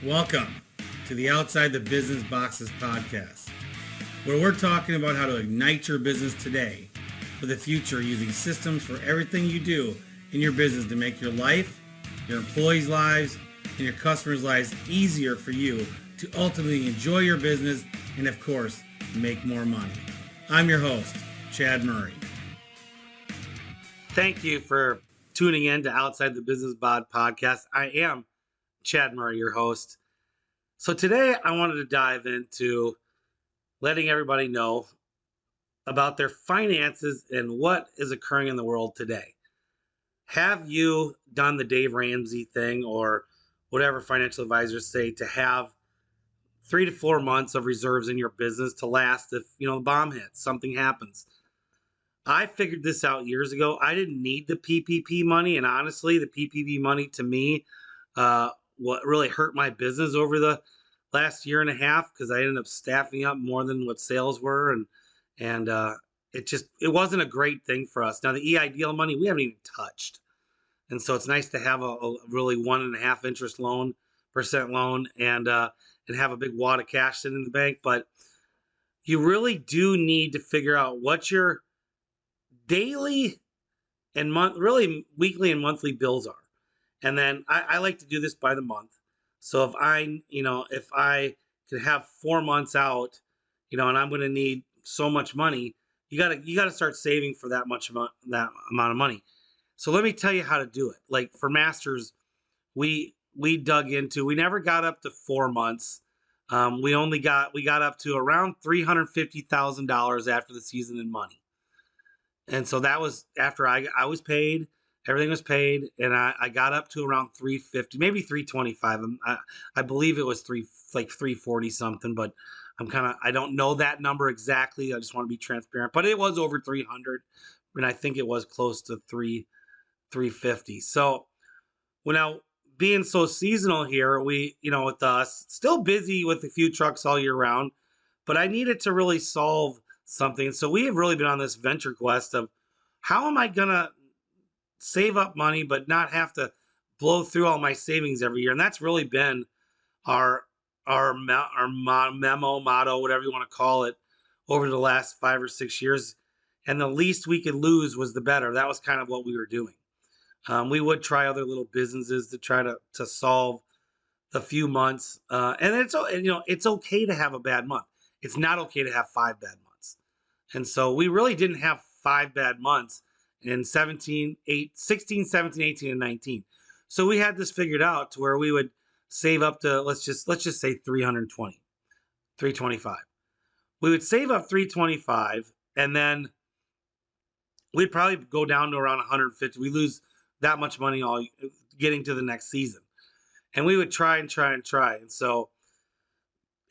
Welcome to the Outside the Business Boxes podcast, where we're talking about how to ignite your business today for the future using systems for everything you do in your business to make your life, your employees' lives, and your customers' lives easier for you to ultimately enjoy your business and, of course, make more money. I'm your host, Chad Murray. Thank you for tuning in to Outside the Business Bod podcast. I am Chad Murray, your host. So today I wanted to dive into letting everybody know about their finances and what is occurring in the world today. Have you done the Dave Ramsey thing or whatever financial advisors say to have 3 to 4 months of reserves in your business to last if, the bomb hits, something happens? I figured this out years ago. I didn't need the PPP money, and honestly, the PPP money to me, what really hurt my business over the last year and a half, because I ended up staffing up more than what sales were, and it wasn't a great thing for us. Now the EIDL money we haven't even touched, and so it's nice to have a really 1.5% interest loan and have a big wad of cash sitting in the bank. But you really do need to figure out what your daily and weekly and monthly bills are. And then I like to do this by the month. So if I could have 4 months out, and I'm going to need so much money, you gotta start saving for that amount of money. So let me tell you how to do it. Like for Masters, we dug into. We never got up to 4 months. We got up to around $350,000 after the season in money. And so that was after I was paid, everything was paid, and I got up to around 350, maybe 325. I believe it was 340 something, but I don't know that number exactly. I just want to be transparent, but it was over 300, and I think it was close to 350. So, well, now being so seasonal here, we, with us, still busy with a few trucks all year round, but I needed to really solve something. So we have really been on this venture quest of how am I gonna save up money but not have to blow through all my savings every year. And that's really been our motto, whatever you want to call it, over the last 5 or 6 years. And the least we could lose was the better. That was kind of what we were doing. We would try other little businesses to try to solve the few months. And it's okay to have a bad month. It's not okay to have 5 bad months. And so we really didn't have 5 bad months in 16, 17, 18, and 19. So we had this figured out to where we would save up to, let's just say 325. We would save up 325, and then we'd probably go down to around 150. We lose that much money all getting to the next season. And we would try and try and try. And so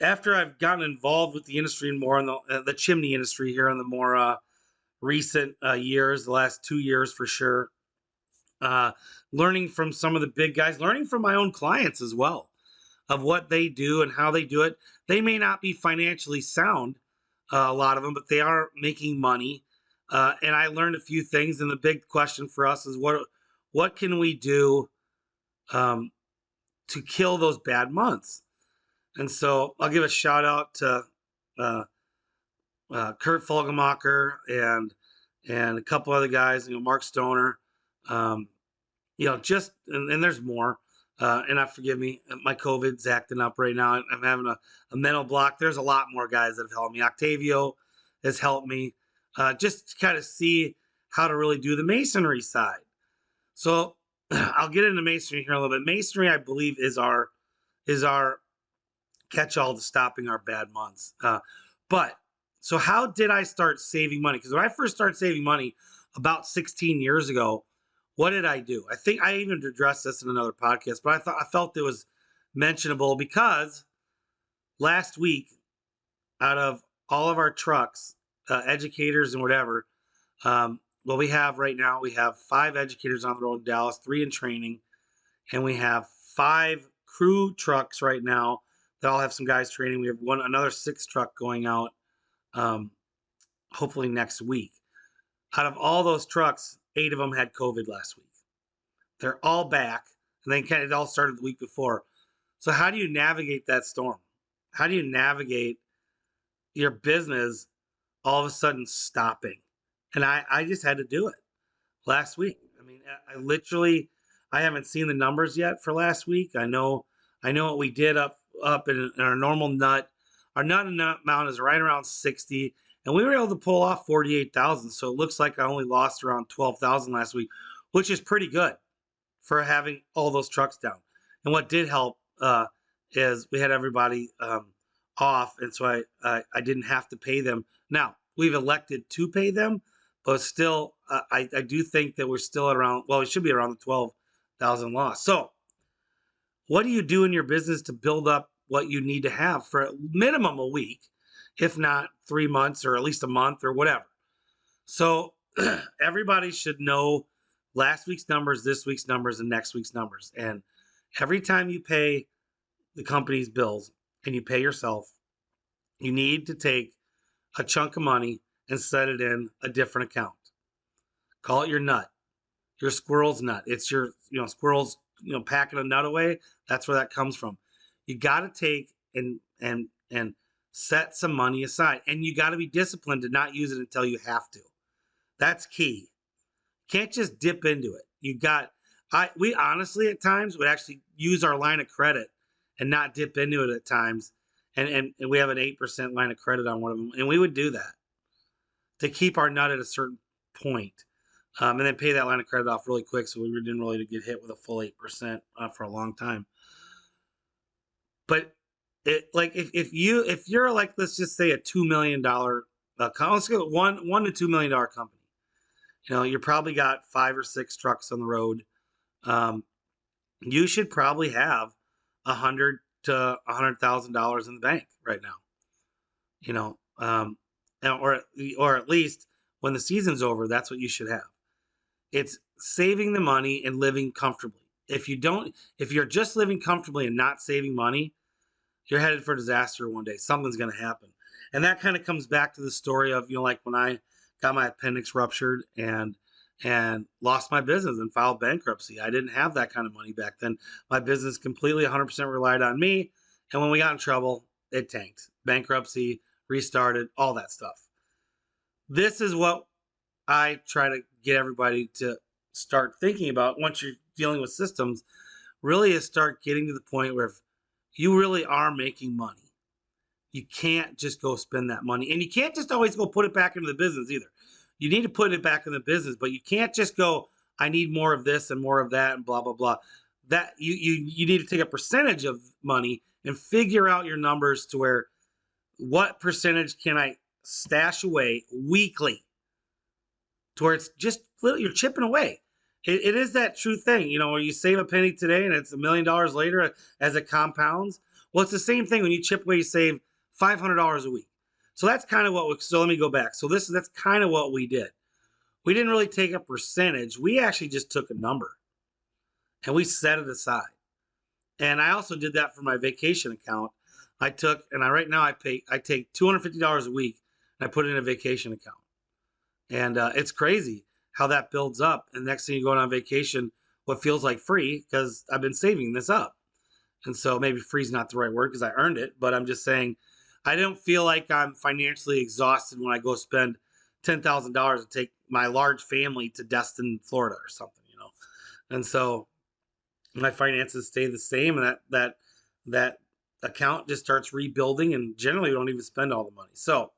after I've gotten involved with the industry and more in the chimney industry here in the more recent years, the last 2 years for sure, learning from some of the big guys, learning from my own clients as well of what they do and how they do it. They may not be financially sound, a lot of them, but they are making money. And I learned a few things. And the big question for us is what can we do to kill those bad months? And so I'll give a shout out to Kurt Folgemacher and a couple other guys, Mark Stoner, and there's more. And forgive me, my COVID's acting up right now. I'm having a mental block. There's a lot more guys that have helped me. Octavio has helped me just to kind of see how to really do the masonry side. So I'll get into masonry here a little bit. Masonry, I believe, is our catch-all to stopping our bad months. So how did I start saving money? Because when I first started saving money about 16 years ago, what did I do? I think I even addressed this in another podcast, but I felt it was mentionable because last week, out of all of our trucks, educators and whatever, we have right now, we have 5 educators on the road in Dallas, 3 in training, and we have 5 crew trucks right now that all have some guys training. We have another 6 truck going out hopefully next week. Out of all those trucks, 8 of them had COVID last week. They're all back, and then it all started the week before. So how do you navigate that storm? How do you navigate your business all of a sudden stopping? And I just had to do it last week. I mean, I literally, I haven't seen the numbers yet for last week. I know what we did up in our normal nut. Our nut amount is right around 60, and we were able to pull off 48,000. So it looks like I only lost around 12,000 last week, which is pretty good for having all those trucks down. And what did help is we had everybody off, and so I didn't have to pay them. Now we've elected to pay them, but still, I do think that we're still at around. Well, we should be around the 12,000 loss. So, what do you do in your business to build up what you need to have for a minimum a week, if not 3 months or at least a month or whatever? So everybody should know last week's numbers, this week's numbers, and next week's numbers. And every time you pay the company's bills and you pay yourself, you need to take a chunk of money and set it in a different account. Call it your nut, your squirrel's nut. It's your, squirrels, packing a nut away. That's where that comes from. You got to take and set some money aside, and you got to be disciplined to not use it until you have to. That's key. Can't just dip into it. We honestly at times would actually use our line of credit and not dip into it at times. And we have an 8% line of credit on one of them. And we would do that to keep our nut at a certain point. And then pay that line of credit off really quick, so we didn't really get hit with a full 8% for a long time. But if you're like, let's just say a $2 million let's go $1 to $2 million company. You probably got 5 or 6 trucks on the road. You should probably have $100,000 to $100,000 in the bank right now. Or at least when the season's over, that's what you should have. It's saving the money and living comfortably. If you're just living comfortably and not saving money, you're headed for disaster one day. Something's going to happen. And that kind of comes back to the story of, like when I got my appendix ruptured and lost my business and filed bankruptcy. I didn't have that kind of money back then. My business completely 100% relied on me. And when we got in trouble, it tanked. Bankruptcy, restarted, all that stuff. This is what I try to get everybody to start thinking about once you're dealing with systems, really is start getting to the point where if you really are making money, you can't just go spend that money. And you can't just always go put it back into the business either. You need to put it back in the business, but you can't just go, I need more of this and more of that and blah, blah, blah. That you need to take a percentage of money and figure out your numbers to where what percentage can I stash away weekly to where it's just you're chipping away. It is that true thing, where you save a penny today and it's $1 million later as it compounds. Well, it's the same thing when you chip away, you save $500 a week. So that's kind of so let me go back. So that's kind of what we did. We didn't really take a percentage. We actually just took a number and we set it aside. And I also did that for my vacation account. Right now I take $250 a week and I put it in a vacation account. And it's crazy how that builds up. And next thing you go on vacation, what feels like free, because I've been saving this up. And so maybe free is not the right word because I earned it, but I'm just saying I don't feel like I'm financially exhausted when I go spend $10,000 to take my large family to Destin, Florida or something, And so my finances stay the same, and that account just starts rebuilding, and generally we don't even spend all the money. So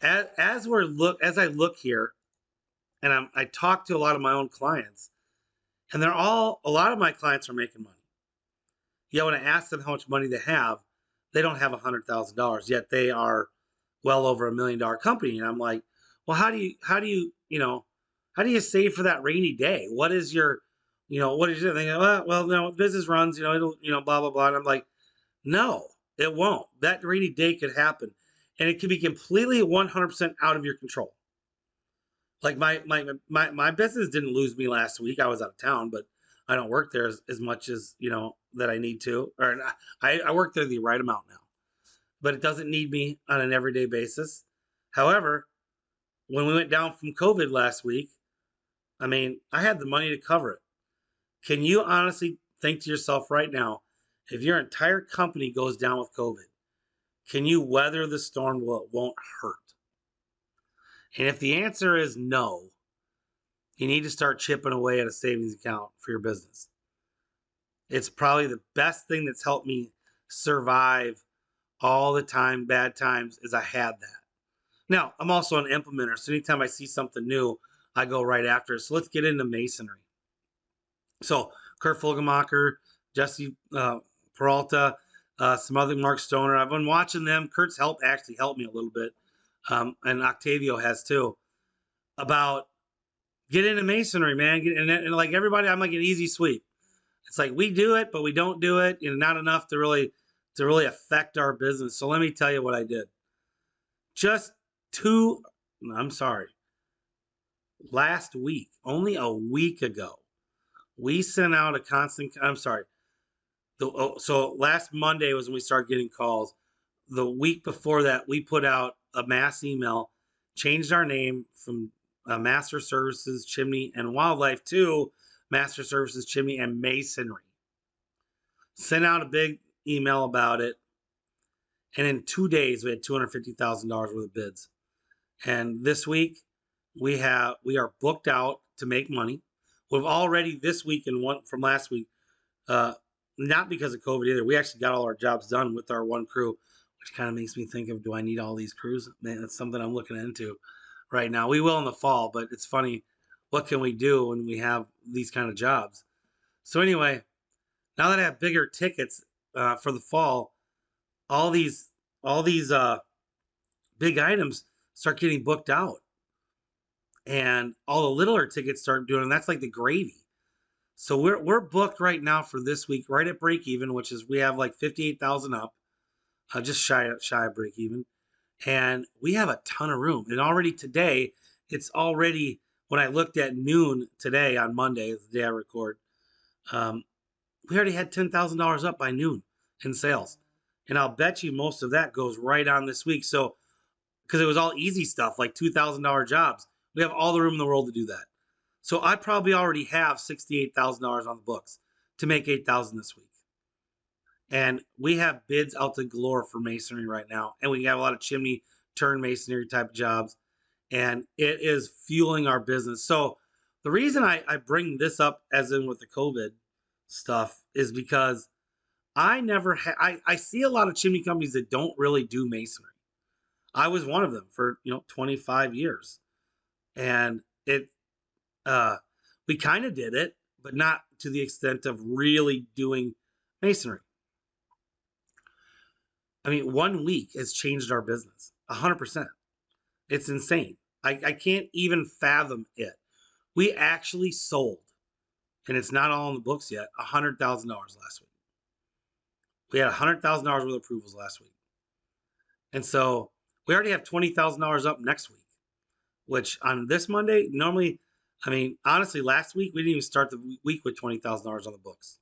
as I look here, and I talk to a lot of my own clients, and a lot of my clients are making money. Yet when I ask them how much money they don't have $100,000. Yet they are well over $1 million company, and I'm like, well, how do you save for that rainy day? What is your thing? Well, no, business runs, it'll, blah blah blah. And I'm like, no, it won't. That rainy day could happen, and it could be completely 100% out of your control. Like my business didn't lose me last week. I was out of town, but I don't work there as much as that I need to. Or I work there the right amount now, but it doesn't need me on an everyday basis. However, when we went down from COVID last week, I had the money to cover it. Can you honestly think to yourself right now, if your entire company goes down with COVID, can you weather the storm well it won't hurt? And if the answer is no, you need to start chipping away at a savings account for your business. It's probably the best thing that's helped me survive all the time, bad times, is I had that. Now, I'm also an implementer, so anytime I see something new, I go right after it. So let's get into masonry. So Kurt Fulgemacher, Jesse Peralta, some other Mark Stoner. I've been watching them. Kurt's actually helped me a little bit, and Octavio has too, about get into masonry, man. And like everybody, I'm like an easy sweep. It's like we do it, but we don't do it, and not enough to really affect our business. So let me tell you what I did. Just last week, only a week ago, we sent out a constant. I'm sorry. So last Monday was when we started getting calls. The week before that, we put out a mass email, changed our name from Master Services, Chimney, and Wildlife to Master Services, Chimney, and Masonry. Sent out a big email about it. And in 2 days, we had $250,000 worth of bids. And this week, we are booked out to make money. We've already this week and one from last week, not because of COVID either. We actually got all our jobs done with our one crew, which kind of makes me think of, do I need all these crews? Man, that's something I'm looking into right now. We will in the fall, but it's funny, what can we do when we have these kind of jobs? So anyway, now that I have bigger tickets for the fall, all these big items start getting booked out, and all the littler tickets start doing, and that's like the gravy. So we're booked right now for this week, right at break even, which is we have like 58,000 up, just shy of break even, and we have a ton of room. And already today, it's already, when I looked at noon today on Monday, the day I record, we already had $10,000 up by noon in sales, and I'll bet you most of that goes right on this week. So because it was all easy stuff like $2,000 jobs, we have all the room in the world to do that. So I probably already have $68,000 on the books to make $8,000 this week. And we have bids out the galore for masonry right now. And we have a lot of chimney turn masonry type of jobs. And it is fueling our business. So the reason I bring this up, as in with the COVID stuff, is because I see a lot of chimney companies that don't really do masonry. I was one of them for 25 years. And we kind of did it, but not to the extent of really doing masonry. I mean, 1 week has changed our business 100%. It's insane. I can't even fathom it. We actually sold, and it's not all in the books yet, $100,000 last week. We had $100,000 worth of approvals last week. And so we already have $20,000 up next week, which on this Monday, normally, I mean, honestly, last week, we didn't even start the week with $20,000 on the books.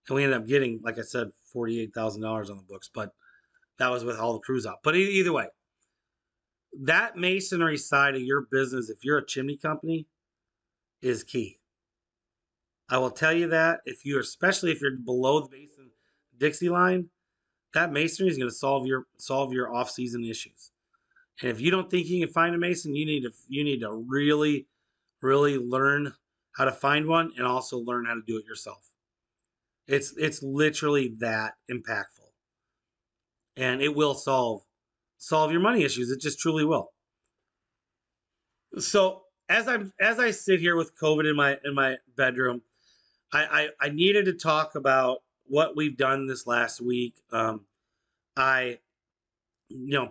And we ended up getting, like I said, $48,000 on the books, but that was with all the crews out. But either way, that masonry side of your business, if you're a chimney company, is key. I will tell you that especially if you're below the Mason Dixie line, that masonry is going to solve your off-season issues. And if you don't think you can find a mason, you need to really, really learn how to find one, and also learn how to do it yourself. It's literally that impactful, and it will solve your money issues. It just truly will. So as I sit here with COVID in my bedroom, I needed to talk about what we've done this last week. I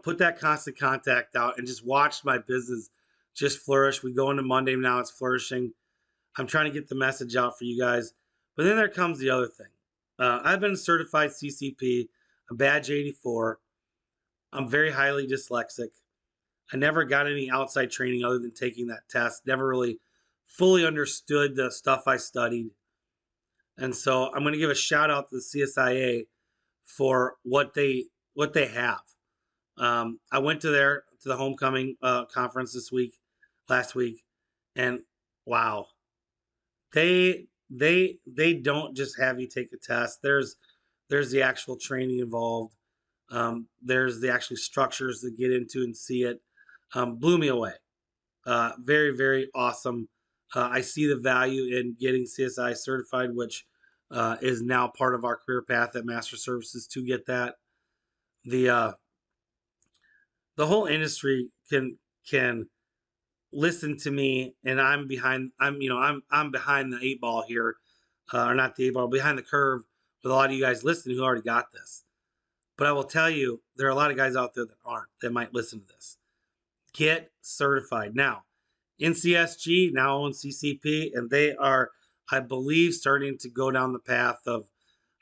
put that constant contact out and just watched my business just flourish. We go into Monday now, it's flourishing. I'm trying to get the message out for you guys. But then there comes the other thing. I've been certified CCP, a badge 84. I'm very highly dyslexic. I never got any outside training other than taking that test. Never really fully understood the stuff I studied. And so I'm going to give a shout out to the CSIA for what they have. I went to the homecoming conference last week, and wow, they they don't just have you take a test. There's the actual training involved. There's the actual structures to get into and see it. Blew me away. Very, very awesome. I see the value in getting CSI certified, which is now part of our career path at Master Services to get that. The uh, the whole industry can listen to me, and I'm behind. I'm behind the eight ball here, or not the eight ball, behind the curve with a lot of you guys listening who already got this. But I will tell you, there are a lot of guys out there that aren't, that might listen to this. Get certified now. NCSG now owns CCP, and they are, I believe, starting to go down the path of,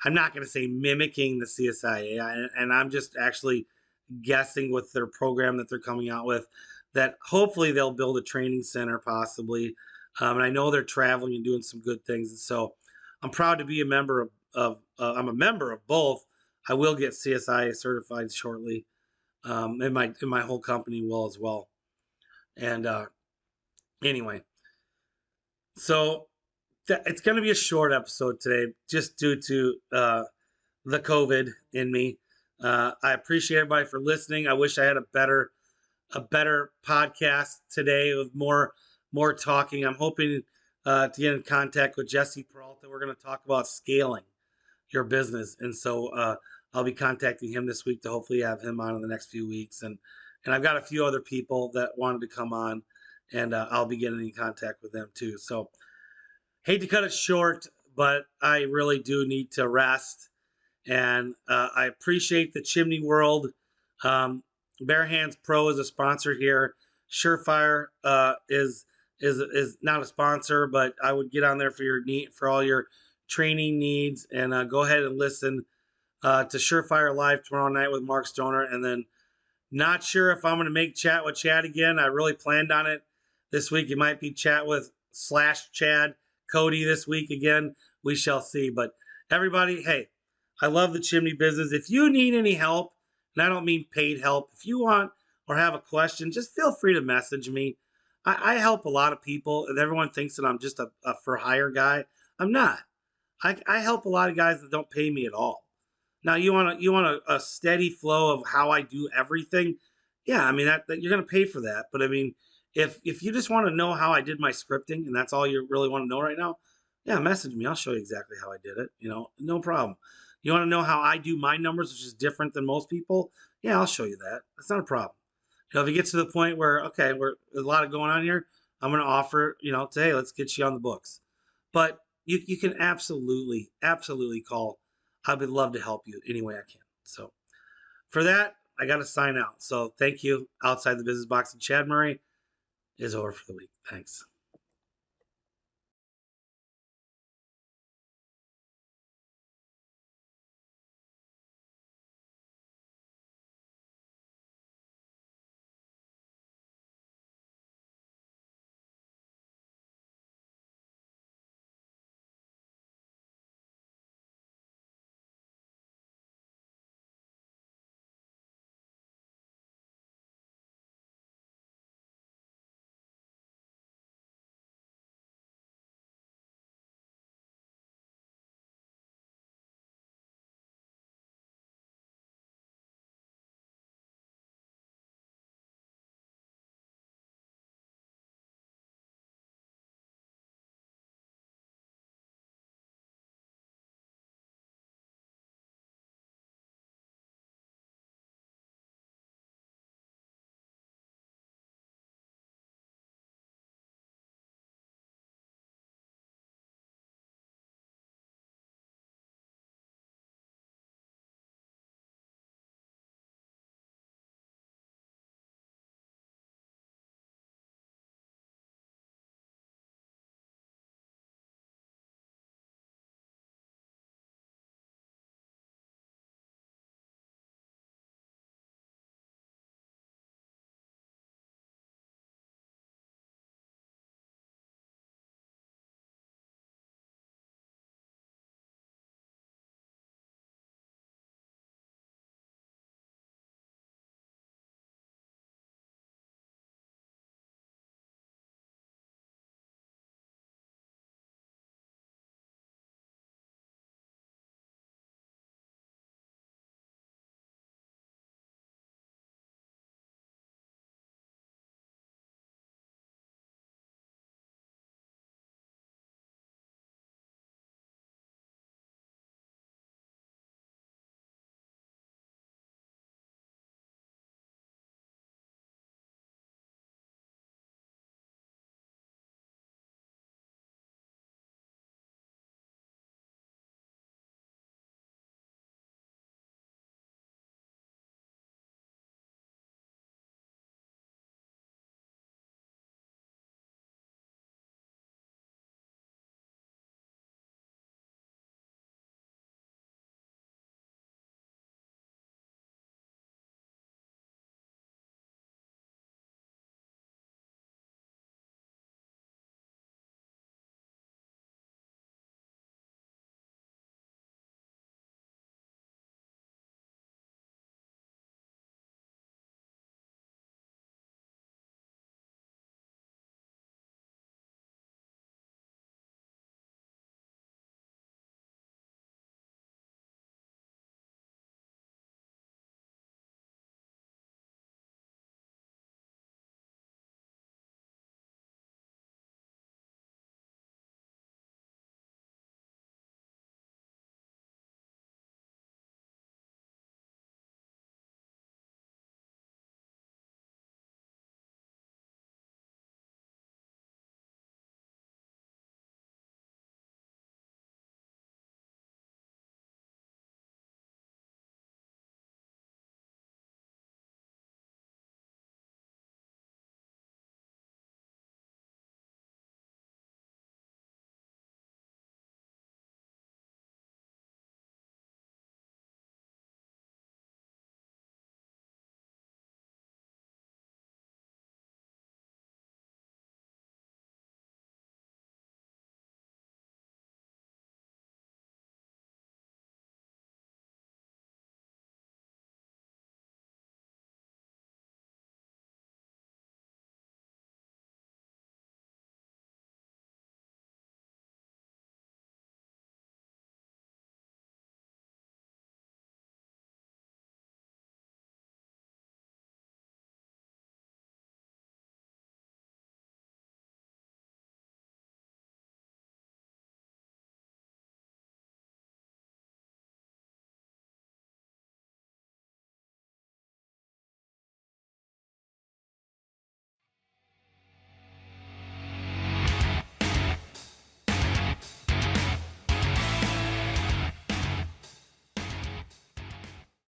I'm not going to say mimicking the CSIA, and I'm just actually guessing with their program that they're coming out with, that hopefully they'll build a training center possibly. And I know they're traveling and doing some good things. And so I'm proud to be a member I'm a member of both. I will get CSIA certified shortly. And my whole company will as well. And anyway, so it's going to be a short episode today, just due to the COVID in me. I appreciate everybody for listening. I wish I had a better podcast today with more talking. I'm hoping to get in contact with Jesse Peralta. We're going to talk about scaling your business, and so I'll be contacting him this week to hopefully have him on in the next few weeks. And I've got a few other people that wanted to come on, and I'll be getting in contact with them too. So hate to cut it short, but I really do need to rest. And I appreciate the Chimney World. Bare Hands Pro is a sponsor here. Surefire is not a sponsor, but I would get on there for your need for all your training needs, and go ahead and listen to Surefire Live tomorrow night with Mark Stoner. And then, not sure if I'm going to make Chat with Chad again. I really planned on it this week. It might be Chat with / Chad Cody this week again. We shall see. But everybody, hey, I love the chimney business. If you need any help, and I don't mean paid help, if you want or have a question, just feel free to message me. I help a lot of people, and everyone thinks that I'm just a for hire guy. I'm not. I help a lot of guys that don't pay me at all. Now you want a steady flow of how I do everything. Yeah, I mean that you're gonna pay for that. But I mean, if you just want to know how I did my scripting and that's all you really want to know right now, yeah, message me. I'll show you exactly how I did it. No problem. You want to know how I do my numbers, which is different than most people? Yeah, I'll show you that. That's not a problem. If it gets to the point where, okay, there's a lot of going on here, I'm going to offer, say, hey, let's get you on the books. But you can absolutely call. I would love to help you any way I can. So for that, I got to sign out. So thank you. Outside the Business Box, and Chad Murray is over for the week. Thanks.